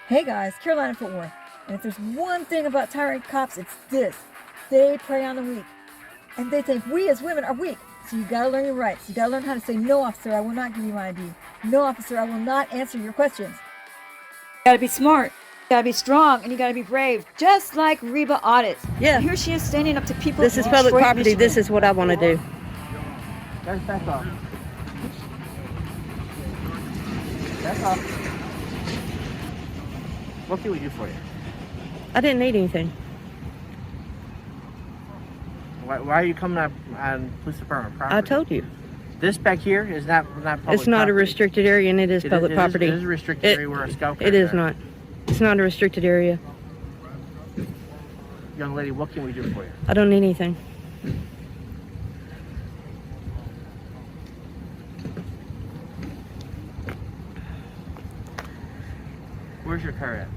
Hey guys, Carolina Fort Worth. And if there's one thing about tyrant cops, it's this. They prey on the weak. And they think we as women are weak. So you gotta learn your rights. You gotta learn how to say, no officer, I will not give you my ID. No officer, I will not answer your questions. You gotta be smart. You gotta be strong, and you gotta be brave. Just like REBA audits. Yeah. And here she is standing up to people. This is public property. Michigan. This is what I want to do. Guys, back off. Back off. What can we do for you? I didn't need anything. Why are you coming up on police department property? I told you. This back here is not public It's not property. a restricted area, and it is public property. It is a restricted area where a scout car It is not. It's not a restricted area. Young lady, what can we do for you? I don't need anything. Where's your car at?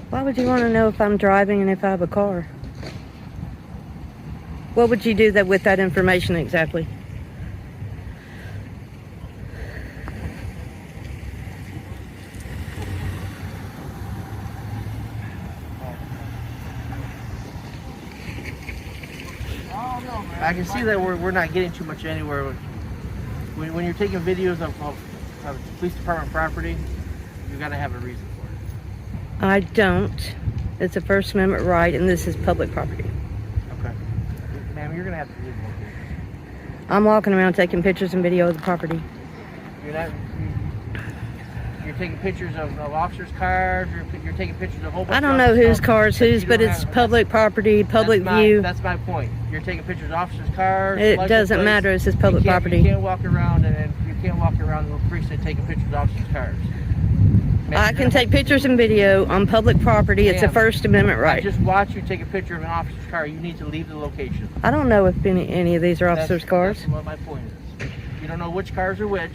Why would you want to know if I'm driving and if I have a car? What would you do that with that information exactly? I can see that we're not getting too much anywhere. When you're taking videos of police department property, you got to have a reason for it. I don't. It's a First Amendment right, and this is public property. Okay. Ma'am, you're going to have to leave the location. I'm walking around taking pictures and video of the property. You're taking pictures of officers' cars, you're taking pictures of a whole bunch I don't of know whose stuff, cars, whose, but you don't it's have- public property, public that's view. That's my point. You're taking pictures of officers' cars. It license doesn't plates. matter. This is public property. You can't walk around the precinct taking pictures of officers' cars. Ma'am, I can take pictures and video on public property. It's a Ma'am, First Amendment I right. just watch you take a picture of an officer's car. You need to leave the location. I don't know if any of these are officers' cars. That's what my point is. You don't know which cars are which.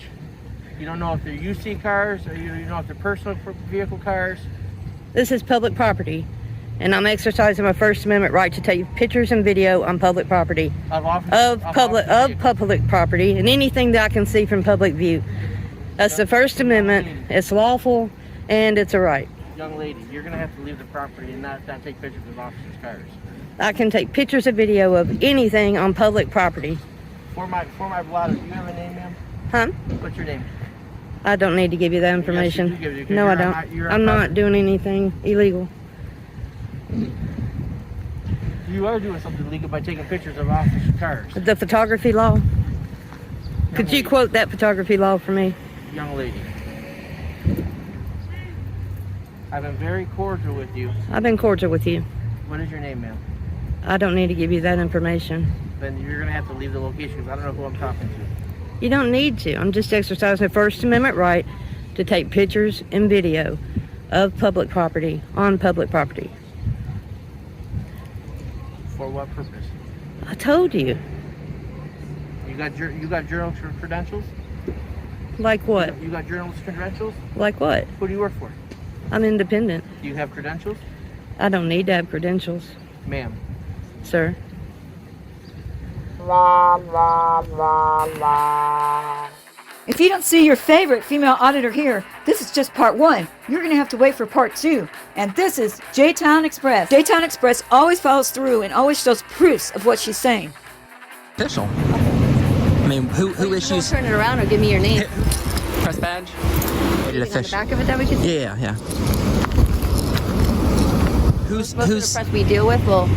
You don't know if they're UC cars or you don't know if they're personal vehicle cars. This is public property, and I'm exercising my First Amendment right to take pictures and video on public property of public property and anything that I can see from public view. That's the First Amendment. It's lawful, and it's a right. Young lady, you're gonna have to leave the property and not take pictures of officers' cars. I can take pictures and video of anything on public property. For my blotter, do you have a name, ma'am? Huh? What's your name? I don't need to give you that information. Yes, you do give it, 'cause No, I you're on don't. you're I'm on not doing anything illegal. You are doing something illegal by taking pictures of officers' cars. The photography law. Could you quote that photography law for me? Young lady, I've been very cordial with you. I've been cordial with you. What is your name, ma'am? I don't need to give you that information. Then you're gonna have to leave the location because I don't know who I'm talking to. You don't need to. I'm just exercising a First Amendment right to take pictures and video of public property on public property. For what purpose? I told you. You got journalist credentials? Like what? You got journalist credentials? Like what? Who do you work for? I'm independent. Do you have credentials? I don't need to have credentials, Ma'am. sir. If you don't see your favorite female auditor here, this is just part 1. You're going to have to wait for part 2. And this is J-Town Express. J-Town Express always follows through and always shows proofs of what she's saying. Official. I mean, who issues? Turn it around or give me your name. Press badge. Made it On the official. back of it that we can see. Yeah. Who's? The press we deal with will.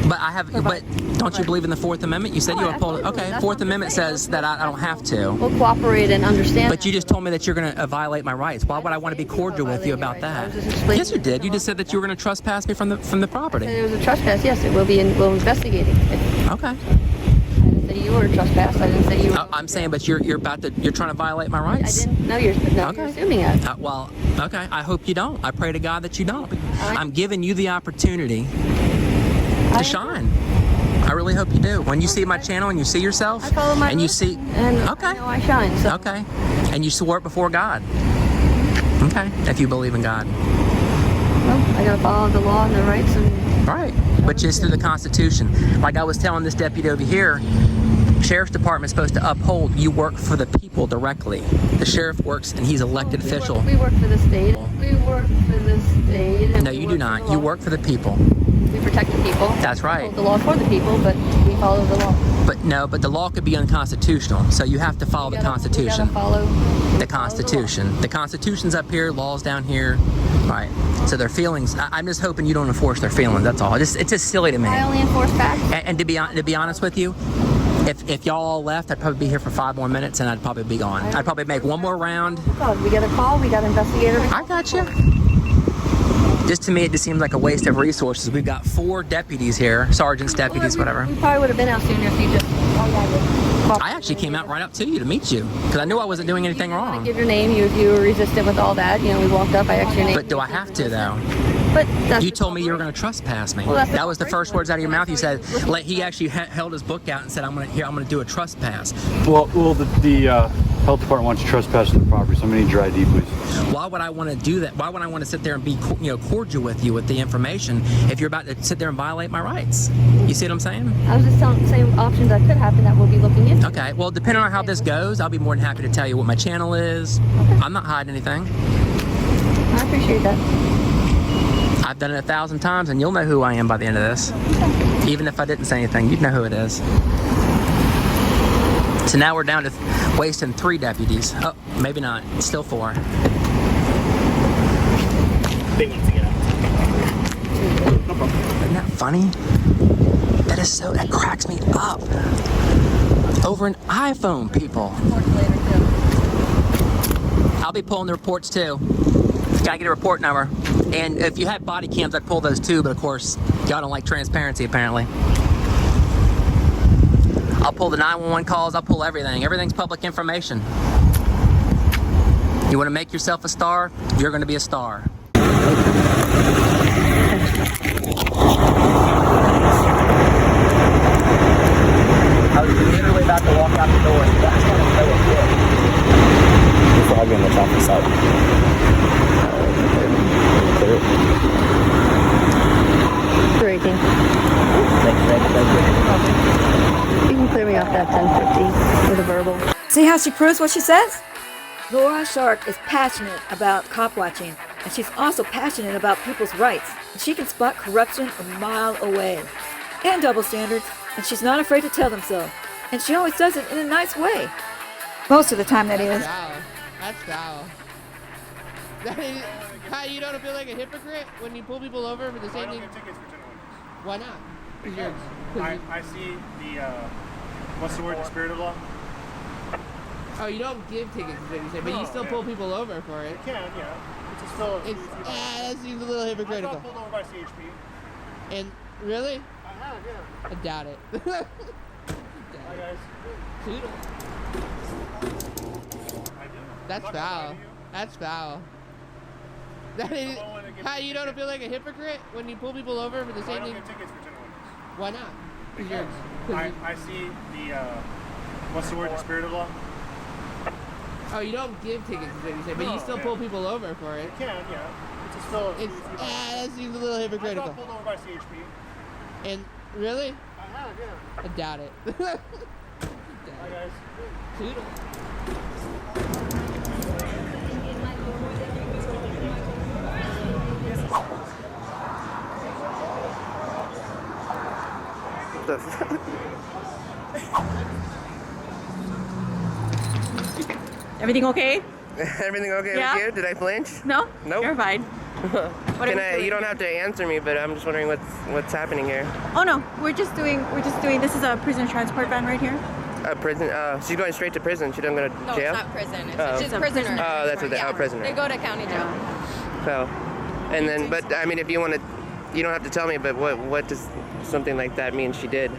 But I have. But don't you believe in the Fourth Amendment? You said you uphold. absolutely. Okay. That's Fourth what I'm Amendment saying. says that I don't have to. We'll cooperate and understand. But you just told me that you're going to violate my rights. Why would I want to be cordial with you about that? I was just explaining- Yes, you did. You just said that you were going to trespass me from the property. There was a trespass. Yes, it will be. We'll investigate it. Okay. I didn't say you were trespassed. I didn't say you were. I'm saying, but you're about to. You're trying to violate my I rights. didn't. No, you're Okay. assuming it. Well, okay. I hope you don't. I pray to God that you don't. I'm giving you the opportunity to shine. I really hope you do. When you see my channel and you see yourself, I follow my and you rules, see, and okay, I know I shine. So. okay, and you swore it before God. Okay, if you believe in God. Well, I gotta follow the law and the rights and. Right, but just through the Constitution. Like I was telling this deputy over here, Sheriff's Department's supposed to uphold. You work for the people directly. The sheriff works and he's elected official. We work for the state. We work for the state. No, you do not. You work for the people. We protect the people. That's right. Hold the law for the people, but we follow the law. But no, but the law could be unconstitutional. So you have to follow the Constitution. We gotta follow The Constitution. The Constitution's up here, laws down here. Right. So their feelings, I'm just hoping you don't enforce their feelings, that's all. It's just silly to me. I only enforce facts. And to be honest with you, if y'all all left, I'd probably be here for 5 more minutes and I'd probably be gone. I'd probably make one more round. God, we got a call, we got investigators. I got you. Just to me, it just seems like a waste of resources. We've got 4 deputies here, sergeants, deputies, whatever. We probably would have been out sooner if you just. I actually came out right up to you to meet you because I knew I wasn't doing anything wrong. Give your name. You were resistant with all that. You know, we walked up. I asked your name. But do I have to though? But that's You told me you were going to trespass me. Well, that's That was the first words out of your mouth. You said, like, he actually held his book out and said, I'm going to do a trespass. Well, the health department wants to trespass the property, so I'm gonna need your ID, please. Why would I want to do that? Why would I want to sit there and be, cordial with you with the information if you're about to sit there and violate my rights? You see what I'm saying? I was just saying options that could happen that we'll be looking into. Okay. Well, depending on how this goes, I'll be more than happy to tell you what my channel is. I'm not hiding anything. I appreciate that. I've done it 1,000 times, and you'll know who I am by the end of this. Even if I didn't say anything, you'd know who it is. So now we're down to wasting 3 deputies. Oh, maybe not. Still 4. They need to get out. No problem. Isn't that funny? That cracks me up. Over an iPhone, people. I'll be pulling the reports too. Gotta get a report number. And if you had body cams, I'd pull those too, but of course, y'all don't like transparency apparently. I'll pull the 911 calls, I'll pull everything. Everything's public information. You wanna make yourself a star? You're gonna be a star. I was literally about to walk out the door. That's when I know it did. Before I get on the top of the side. Clear it. Breaking. You can clear me off that 1050 with a verbal. See how she proves what she says? Laura Shark is passionate about cop watching, and she's also passionate about people's rights. And she can spot corruption a mile away. And double standards, and she's not afraid to tell them so. And she always does it in a nice way. Most of the time, that is. That's foul. How you don't feel like a hypocrite when you pull people over for the same thing? Why not? Because I see the, what's the word, the spirit of law? Oh, you don't give tickets, is what you say, but you still pull people over for it. You can, yeah. It's just still... That seems a little hypocritical. I got pulled over by CHP. And, really? I have, yeah. I doubt it. Hi, guys. Toodle. That's foul. That's foul. How you don't feel like a hypocrite when you pull people over for the same thing? I don't get tickets for general orders. Why not? Because I see the, what's the word, the spirit of law? Oh, you don't give tickets, is what you say, but you still pull people over for it. You can, yeah. It's just still... That seems a little hypocritical. I got pulled over by CHP. And, really? I have, yeah. I doubt it. Hi, guys. Toodle. Everything okay? Everything okay Yeah? with you? Did I flinch? No? Nope. You're fine. You don't have to answer me, but I'm just wondering what's happening here. Oh no, we're just doing, this is a prisoner transport van right here. Prison, she's going straight to prison. She doesn't go to No, jail? it's not prison. It's Oh. just prisoner. Oh, that's what prisoner. They go to county jail. So, and then, but I mean, if you want to, you don't have to tell me, but what does something like that mean she did?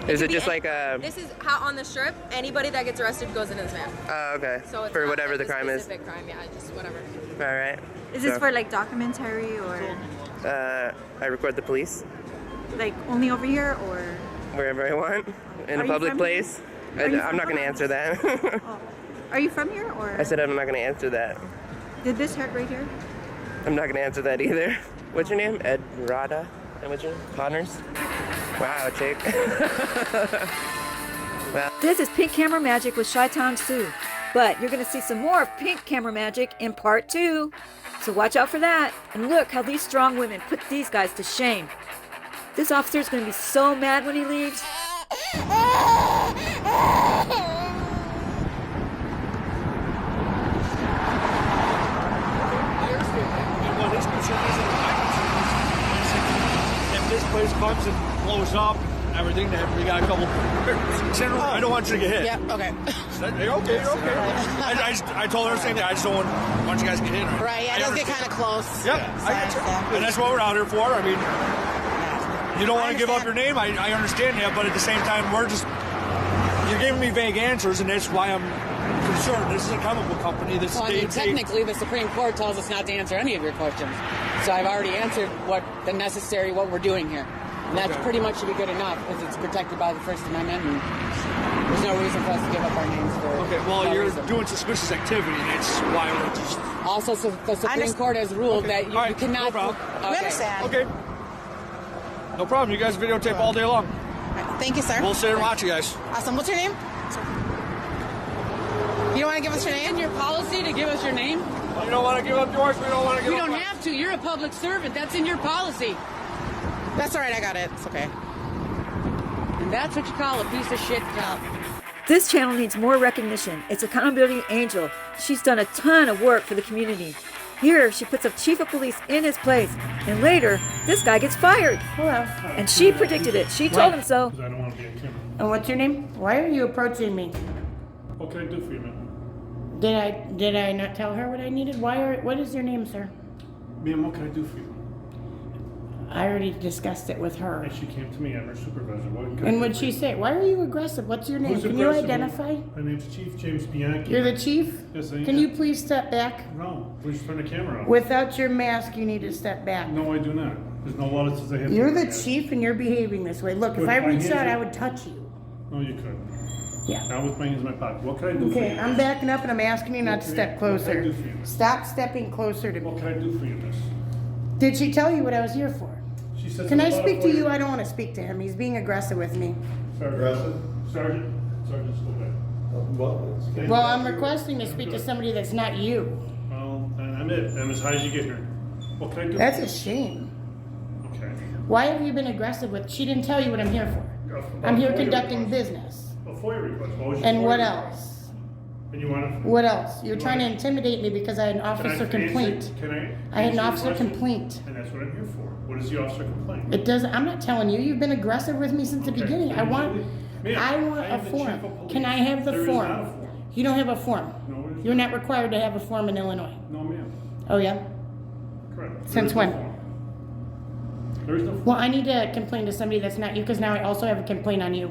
Is it just like a... This is how on the strip, anybody that gets arrested goes into this van. Oh, okay. So it's for not whatever like the crime is. specific crime, yeah, just whatever. All right. Is this for like documentary or I record the police like only over here or? wherever I want, in Are a you public from place. Are you I'm from not going to answer that. Oh. Are you from here or? I said I'm not going to answer that. Did this hurt right here? I'm not going to answer that either. What's your name? Ed Rada? And what's your name? Connors? Wow, chick. Well, This is Pink Camera Magic with Chi-Town Sue. But you're going to see some more of Pink Camera Magic in part 2. So watch out for that. And look how these strong women put these guys to shame. This officer is going to be so mad when he leaves. Well, his concern isn't my concern. If this place comes and blows up and everything, then we got a couple. Generally, I don't want you to get hit. Yeah, okay. You're okay. I told her the same thing. I just don't want you guys to get hit. Right, yeah, it does get kind of close. Yep, I get you. And that's what we're out here for. I mean, you don't want to give up your name. I understand that, but at the same time, you're giving me vague answers, and that's why I'm concerned. This is a comic book company. Well, I mean, technically, the Supreme Court tells us not to answer any of your questions. So I've already answered what we're doing here. And that pretty much should be good enough, because it's protected by the First Amendment, and there's no reason for us to give up our names for Okay, well, no you're reason. doing suspicious activity, and that's why we're just... Also, so the Supreme Court has ruled that you cannot... No problem. Okay. We understand. Okay. No problem. You guys videotape all day long. Thank you, sir. We'll sit and watch you guys. Awesome. What's your name? You don't want to give us your name? In your policy to give us your name? You don't want to give up yours, we don't want to give We up don't mine. have to. You're a public servant. That's in your policy. That's all right. I got it. It's okay. And that's what you call a piece of shit cop. This channel needs more recognition. It's Accountability Angel. She's done a ton of work for the community. Here, she puts a chief of police in his place. And later, this guy gets fired. Hello. And she predicted it. She told him so. Because I don't want to be a camera. And what's your name? Why are you approaching me? What can I do for you, ma'am? Did I not tell her what I needed? What is your name, sir? Ma'am, what can I do for you? I already discussed it with her. And she came to me, I'm her supervisor. What can I And do what'd for she you? say? Why are you aggressive? What's your name? Who's Can you aggressive? identify? My name's Chief James Bianchi. You're the chief? Yes, I am. Can you please step back? No, please turn the camera off. Without your mask, you need to step back. No, I do not. There's no law that says I have to. You're wear a the mask. chief and you're behaving this way. Look, if With I my reached hands out, up- I would touch you. No, you couldn't. Yeah. Not with my hands in my pocket. What can I do for Okay, you? I'm backing up and I'm asking you not to What step can I closer. do for you? Stop stepping closer to What me. can I do for you, miss? Did she tell you what I was here for? She says Can I it's speak about to you? I don't want to speak to him. He's being aggressive with me. Sergeant, Sergeant, slow down. Well, I'm requesting to speak to somebody that's not you. Well, I'm it. I'm as high as you get here. What can I do? That's a shame. Okay. Why have you been aggressive with? She didn't tell you what I'm here for. I'm here conducting business. A FOIA request. What was your And FOIA what request? else? And you want to? What else? You're trying to intimidate me because I had an officer complaint. I had an officer complaint. And that's what I'm here for. What is the officer complaint? It doesn't. I'm not telling you. You've been aggressive with me since the Okay. beginning. I want Ma'am, a I am the chief form. of police. Can I have the There is form? not a form. You don't have a form. No, it is You're not. not required to have a form in Illinois. No, ma'am. Oh yeah. Correct. There Since is no when? form. There is no form. Well, I need to complain to somebody that's not you because now I also have a complaint on you.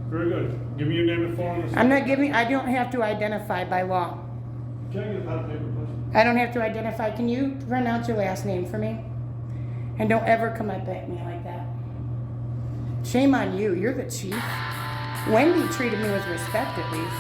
Very good. Give me your name and phone. I'm not giving. I don't have to identify by law. Can I get a pad of paper, please? I don't have to identify. Can you pronounce your last name for me? And don't ever come up at me like that. Shame on you. You're the chief. Wendy treated me with respect at least.